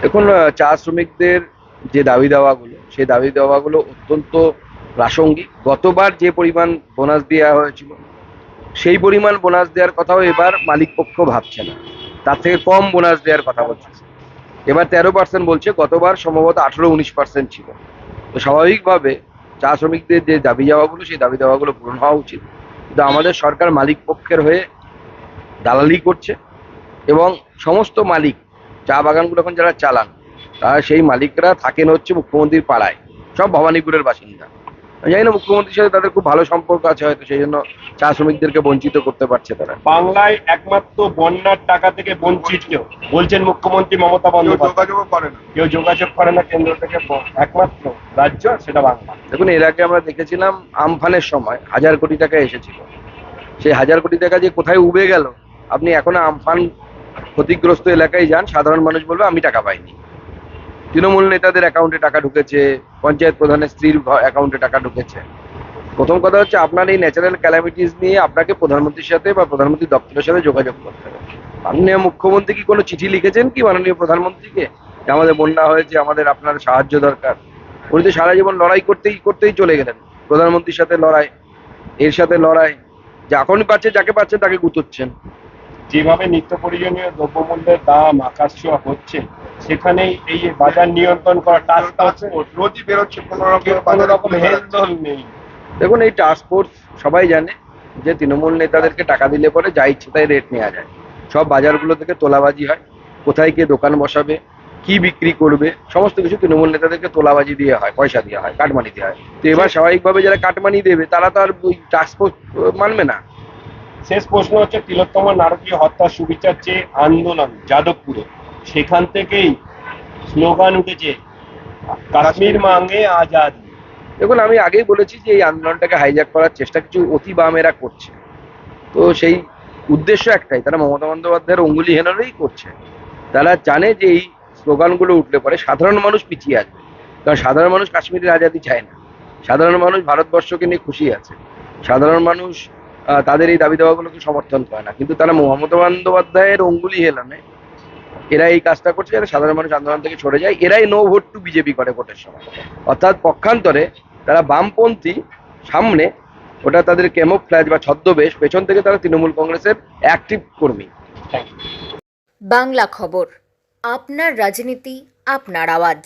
দেখুন, চা শ্রমিকদের যে দাবি দাওয়াগুলো, সেই দাবি দাওয়াগুলো অত্যন্ত প্রাসঙ্গিক। গতবার যে পরিমাণ বোনাস দেওয়া হয়েছিল, সেই পরিমাণ বোনাস দেওয়ার কথাও এবার মালিক পক্ষ ভাবছে না, তার থেকে কম বোনাস দেওয়ার কথা বলছে। এবার 13% বলছে, গতবার সম্ভবত 18-19% ছিল। তো স্বাভাবিকভাবে চা শ্রমিকদের যে দাবি দাওয়াগুলো, সেই দাবি দাওয়াগুলো পূরণ হওয়া উচিত। কিন্তু আমাদের সরকার মালিক পক্ষের হয়ে দালালি করছে, এবং সমস্ত মালিক, চা বাগানগুলো এখন যারা চালান, তারা সেই মালিকরা থাকেন হচ্ছে মুখ্যমন্ত্রীর পাড়ায়, সব ভবানীপুরের বাসিন্দা। আমি জানি না মুখ্যমন্ত্রীর সাথে তাদের খুব ভালো সম্পর্ক আছে, হয়তো সেই জন্য চা শ্রমিকদেরকে বঞ্চিত করতে পারছে তারা। বাংলায় একমাত্র বন্যার টাকা থেকে বঞ্চিত বলছেন মুখ্যমন্ত্রী মমতা বন্দ্যোপাধ্যায়। কেউ যোগাযোগ করে না কেন্দ্র থেকে, একমাত্র রাজ্য সেটা বাংলা। দেখুন, এর আগে আমরা দেখেছিলাম আমফানের সময় 1000 কোটি টাকা এসেছিল। সেই 1000 কোটি টাকা যে কোথায় উবে গেল, আপনি এখন আমফান ক্ষতিগ্রস্ত এলাকায় যান, সাধারণ মানুষ বলবে আমি টাকা পাইনি। তৃণমূল নেতাদের অ্যাকাউন্টে টাকা ঢুকেছে, পঞ্চায়েত প্রধানের স্ত্রীর অ্যাকাউন্টে টাকা ঢুকেছে। প্রথম কথা হচ্ছে, আপনার এই ন্যাচারাল ক্যালামিটিস নিয়ে আপনাকে প্রধানমন্ত্রীর সাথে বা প্রধানমন্ত্রী দপ্তরের সাথে যোগাযোগ করতে হবে। মাননীয় মুখ্যমন্ত্রী কি কোনো চিঠি লিখেছেন কি মাননীয় প্রধানমন্ত্রীকে যে আমাদের বন্যা হয়েছে, আমাদের আপনার সাহায্য দরকার? উনি তো সারা জীবন লড়াই করতেই করতেই চলে গেলেন, প্রধানমন্ত্রীর সাথে লড়াই, এর সাথে লড়াই, যখনই পাচ্ছে যাকে পাচ্ছে তাকে গুতোচ্ছেন। যেভাবে নিত্য প্রয়োজনীয় দ্রব্যমূল্যের দাম আকাশ ছোঁয়া হচ্ছে, সেখানেই এই বাজার নিয়ন্ত্রণ করা টাস্ক রোজই বেরোচ্ছে, কোনো রকম হেলদোল নেই। দেখুন, এই টাস্ক ফোর্স সবাই জানে যে তৃণমূল নেতাদেরকে টাকা দিলে পরে যা ইচ্ছে তাই রেট নেওয়া যায়। সব বাজারগুলো থেকে তোলাবাজি হয়, কোথায় কে দোকান বসাবে, কি বিক্রি করবে, সমস্ত কিছু তৃণমূল নেতাদেরকে তোলাবাজি দিয়ে হয়, পয়সা দেওয়া হয়, কাটমানি দেওয়া হয়। তো এবার স্বাভাবিকভাবে যারা কাটমানি দেবে তারা তো আর ওই টাস্ক ফোর্স মানবে না। শেষ প্রশ্ন হচ্ছে, তিলোত্তমা নারকীয় হত্যার সুবিচার চেয়ে আন্দোলন যাদবপুরে, সেখান থেকেই স্লোগান উঠেছে কাশ্মীর মাঙ্গে আজাদি। দেখুন, আমি আগেই বলেছি যে এই আন্দোলনটাকে হাইজ্যাক করার চেষ্টা কিছু অতি বামেরা করছে। তো সেই উদ্দেশ্য একটাই, তারা মমতা বন্দ্যোপাধ্যায়ের অঙ্গুলি হেনরেই করছে। তারা জানে যে এই স্লোগানগুলো উঠলে পরে সাধারণ মানুষ পিছিয়ে আসবে, কারণ সাধারণ মানুষ কাশ্মীরের আজাদি চায় না। সাধারণ মানুষ ভারতবর্ষকে নিয়ে খুশি আছে। সাধারণ মানুষ তাদের এই দাবি দাওয়াগুলোকে সমর্থন করে না, কিন্তু তারা মমতা বন্দ্যোপাধ্যায়ের অঙ্গুলি হেলনে এরা এই কাজটা করছে যাতে সাধারণ মানুষ আন্দোলন থেকে সরে যায়। এরাই নো ভোট টু বিজেপি করে ভোটের সময়, অর্থাৎ পক্ষান্তরে তারা বামপন্থী সামনে, ওটা তাদের ক্যামোফ্ল্যাজ বা ছদ্মবেশ, পেছন থেকে তারা তৃণমূল কংগ্রেসের অ্যাক্টিভ কর্মী। বাংলা খবর, আপনার রাজনীতি, আপনার আওয়াজ।